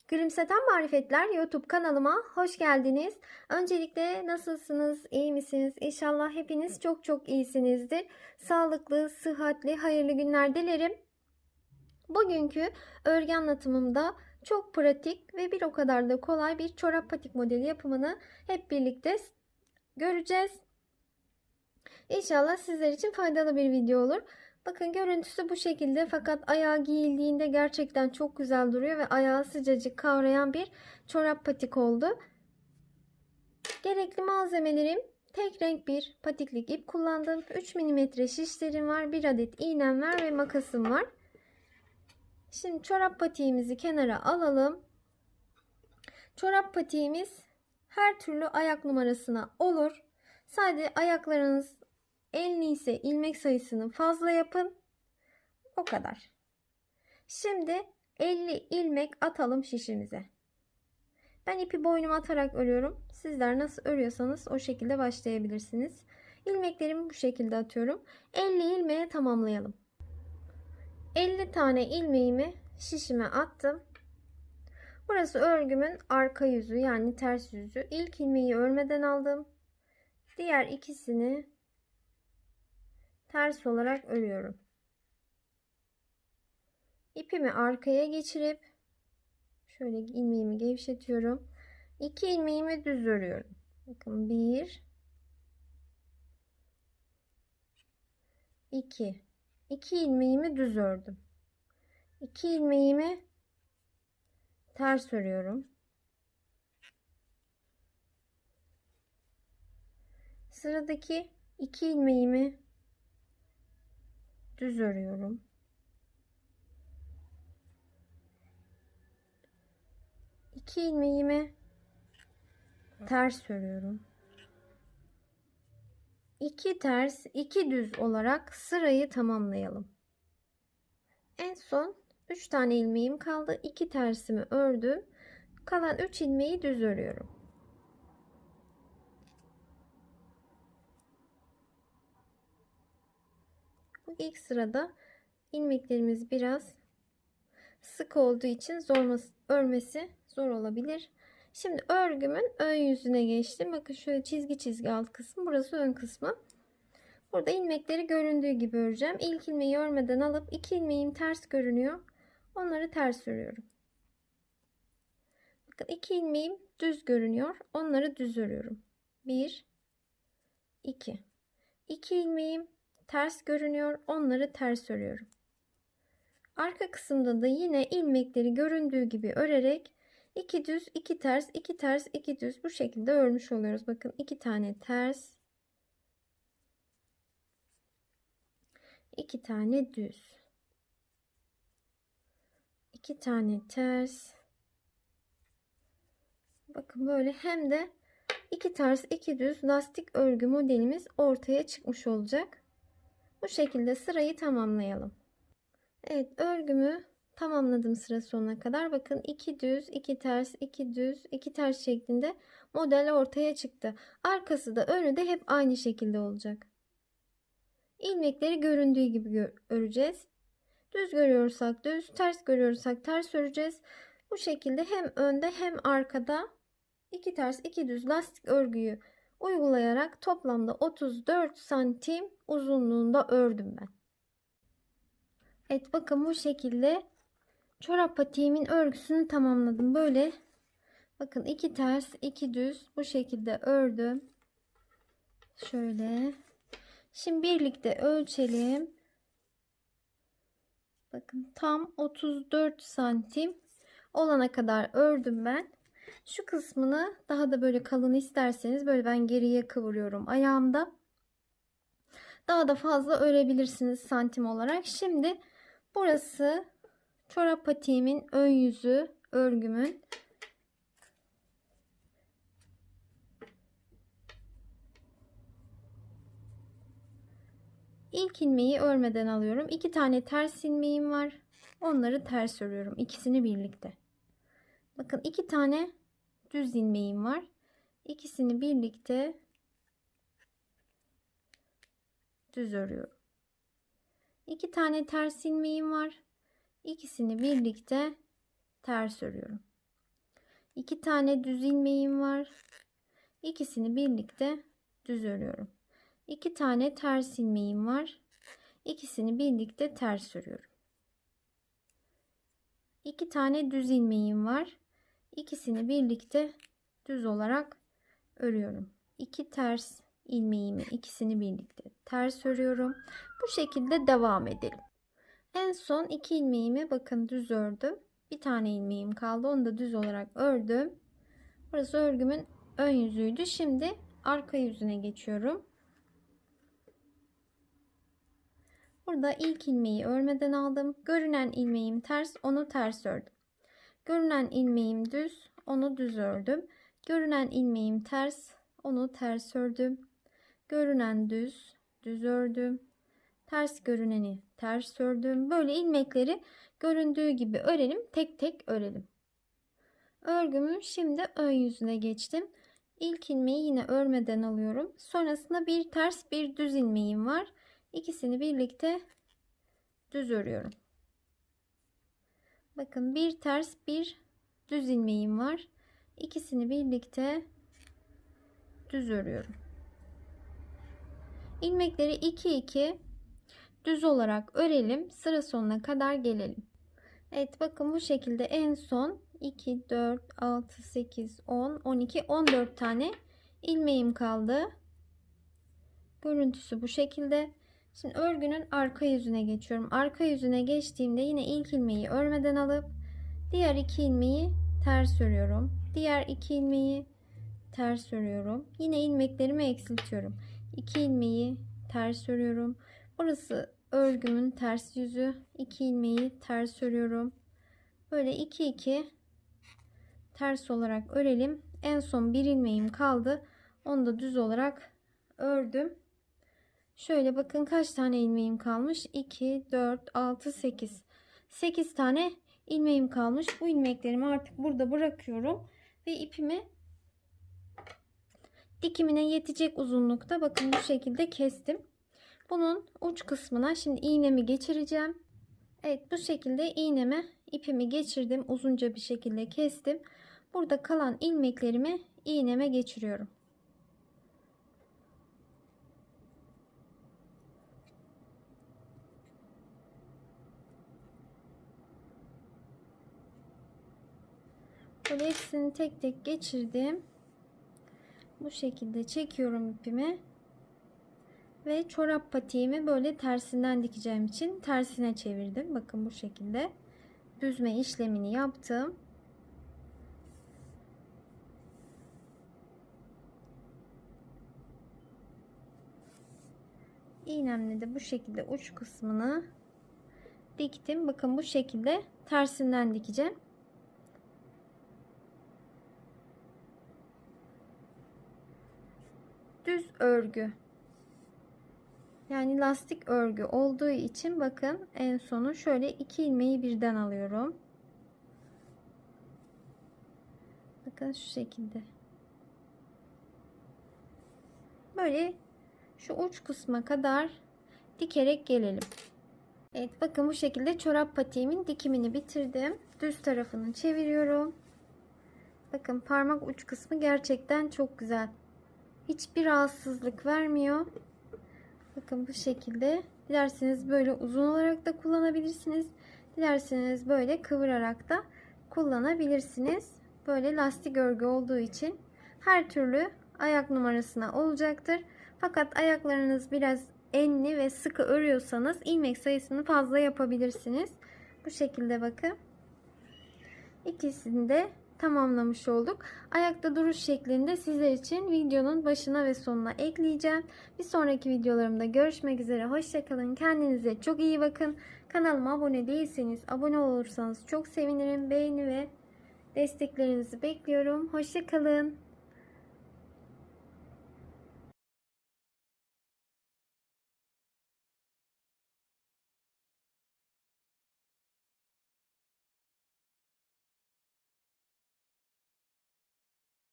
Gülümseten Marifetler YouTube kanalıma hoş geldiniz. Öncelikle nasılsınız? İyi misiniz? İnşallah hepiniz çok çok iyisinizdir. Sağlıklı, sıhhatli, hayırlı günler dilerim. Bugünkü örgü anlatımımda çok pratik ve bir o kadar da kolay bir çorap patik modeli yapımını hep birlikte göreceğiz. İnşallah sizler için faydalı bir video olur. Bakın görüntüsü bu şekilde, fakat ayağı giyildiğinde gerçekten çok güzel duruyor ve ayağı sıcacık kavrayan bir çorap patik oldu. Gerekli malzemelerim: tek renk bir patiklik ip kullandım. 3 mm şişlerim var. 1 adet iğnem var ve makasım var. Şimdi çorap patiğimizi kenara alalım. Çorap patiğimiz her türlü ayak numarasına olur. Sadece ayaklarınız 50 ise ilmek sayısını fazla yapın. O kadar. Şimdi 50 ilmek atalım şişimize. Ben ipi boynuma atarak örüyorum. Sizler nasıl örüyorsanız o şekilde başlayabilirsiniz. İlmeklerimi bu şekilde atıyorum. 50 ilmeğe tamamlayalım. 50 tane ilmeğimi şişime attım. Burası örgümün arka yüzü, yani ters yüzü. İlk ilmeği örmeden aldım. Diğer ikisini ters olarak örüyorum. İpimi arkaya geçirip şöyle ilmeğimi gevşetiyorum. 2 ilmeğimi düz örüyorum. Bakın 1 2 ilmeğimi düz ördüm. 2 ilmeğimi ters örüyorum. Sıradaki 2 ilmeğimi düz örüyorum. 2 ilmeğimi ters örüyorum. 2 ters, 2 düz olarak sırayı tamamlayalım. En son 3 tane ilmeğim kaldı. 2 tersimi ördüm. Kalan 3 ilmeği düz örüyorum. Bu ilk sırada ilmeklerimiz biraz sık olduğu için örmesi zor olabilir. Şimdi örgümün ön yüzüne geçtim. Bakın şöyle çizgi çizgi alt kısmı. Burası ön kısmı. Burada ilmekleri göründüğü gibi öreceğim. İlk ilmeği örmeden alıp 2 ilmeğim ters görünüyor. Onları ters örüyorum. Bakın 2 ilmeğim düz görünüyor. Onları düz örüyorum. 1 2 2 ilmeğim ters görünüyor. Onları ters örüyorum. Arka kısımda da yine ilmekleri göründüğü gibi örerek 2 düz, 2 ters, 2 ters, 2 düz bu şekilde örmüş oluyoruz. Bakın 2 tane ters, 2 tane düz, 2 tane ters. Bakın böyle hem de 2 ters, 2 düz lastik örgü modelimiz ortaya çıkmış olacak. Bu şekilde sırayı tamamlayalım. Evet, örgümü tamamladım sıra sonuna kadar. Bakın 2 düz, 2 ters, 2 düz, 2 ters şeklinde model ortaya çıktı. Arkası da önü de hep aynı şekilde olacak. İlmekleri göründüğü gibi öreceğiz. Düz görüyorsak düz, ters görüyorsak ters öreceğiz. Bu şekilde hem önde hem arkada 2 ters, 2 düz lastik örgüyü uygulayarak toplamda 34 santim uzunluğunda ördüm ben. Evet, bakın bu şekilde çorap patiğimin örgüsünü tamamladım. Böyle bakın 2 ters 2 düz bu şekilde ördüm. Şöyle. Şimdi birlikte ölçelim. Bakın tam 34 santim olana kadar ördüm ben. Şu kısmını daha da böyle kalın isterseniz böyle ben geriye kıvırıyorum ayağımda. Daha da fazla örebilirsiniz santim olarak. Şimdi burası çorap patiğimin ön yüzü örgümün. İlk ilmeği örmeden alıyorum. 2 tane ters ilmeğim var. Onları ters örüyorum. İkisini birlikte. Bakın 2 tane düz ilmeğim var. İkisini birlikte düz örüyorum. 2 tane ters ilmeğim var. İkisini birlikte ters örüyorum. 2 tane düz ilmeğim var. İkisini birlikte düz örüyorum. 2 tane ters ilmeğim var. İkisini birlikte ters örüyorum. 2 tane düz ilmeğim var. İkisini birlikte düz olarak örüyorum. 2 ters ilmeğimi ikisini birlikte ters örüyorum. Bu şekilde devam edelim. En son 2 ilmeğimi bakın düz ördüm. Bir tane ilmeğim kaldı. Onu da düz olarak ördüm. Burası örgümün ön yüzüydü. Şimdi arka yüzüne geçiyorum. Burada ilk ilmeği örmeden aldım. Görünen ilmeğim ters, onu ters ördüm. Görünen ilmeğim düz, onu düz ördüm. Görünen ilmeğim ters, onu ters ördüm. Görünen düz, düz ördüm. Ters görüneni ters ördüm. Böyle ilmekleri göründüğü gibi örelim, tek tek örelim. Örgümün şimdi ön yüzüne geçtim. İlk ilmeği yine örmeden alıyorum. Sonrasında bir ters bir düz ilmeğim var. İkisini birlikte düz örüyorum. Bakın bir ters bir düz ilmeğim var. İkisini birlikte düz örüyorum. İlmekleri 2 düz olarak örelim. Sıra sonuna kadar gelelim. Evet bakın bu şekilde en son 2, 4, 6, 8, 10, 12, 14 tane ilmeğim kaldı. Görüntüsü bu şekilde. Şimdi örgünün arka yüzüne geçiyorum. Arka yüzüne geçtiğimde yine ilk ilmeği örmeden alıp diğer 2 ilmeği ters örüyorum. Diğer 2 ilmeği ters örüyorum. Yine ilmeklerimi eksiltiyorum. 2 ilmeği ters örüyorum. Burası örgümün ters yüzü. 2 ilmeği ters örüyorum. Böyle 2 ters olarak örelim. En son bir ilmeğim kaldı. Onu da düz olarak ördüm. Şöyle bakın kaç tane ilmeğim kalmış. 2, 4, 6, 8. 8 tane ilmeğim kalmış. Bu ilmeklerimi artık burada bırakıyorum. Ve ipimi dikimine yetecek uzunlukta bakın bu şekilde kestim. Bunun uç kısmına şimdi iğnemi geçireceğim. Evet bu şekilde iğneme ipimi geçirdim. Uzunca bir şekilde kestim. Burada kalan ilmeklerimi iğneme geçiriyorum. Böyle hepsini tek tek geçirdim. Bu şekilde çekiyorum ipimi. Ve çorap patiğimi böyle tersinden dikeceğim için tersine çevirdim. Bakın bu şekilde düzme işlemini yaptım. İğnemle de bu şekilde uç kısmını diktim. Bakın bu şekilde tersinden dikeceğim. Düz örgü. Yani lastik örgü olduğu için bakın en sonu şöyle 2 ilmeği birden alıyorum. Bakın şu şekilde. Böyle şu uç kısma kadar dikerek gelelim. Evet bakın bu şekilde çorap patiğimin dikimini bitirdim. Düz tarafını çeviriyorum. Bakın parmak uç kısmı gerçekten çok güzel. Hiçbir rahatsızlık vermiyor. Bakın bu şekilde. Dilerseniz böyle uzun olarak da kullanabilirsiniz. Dilerseniz böyle kıvırarak da kullanabilirsiniz. Böyle lastik örgü olduğu için her türlü ayak numarasına olacaktır. Fakat ayaklarınız biraz enli ve sıkı örüyorsanız ilmek sayısını fazla yapabilirsiniz. Bu şekilde bakın. İkisini de tamamlamış olduk. Ayakta duruş şeklinde sizler için videonun başına ve sonuna ekleyeceğim. Bir sonraki videolarımda görüşmek üzere. Hoşça kalın. Kendinize çok iyi bakın. Kanalıma abone değilseniz abone olursanız çok sevinirim. Beğeni ve desteklerinizi bekliyorum. Hoşça kalın.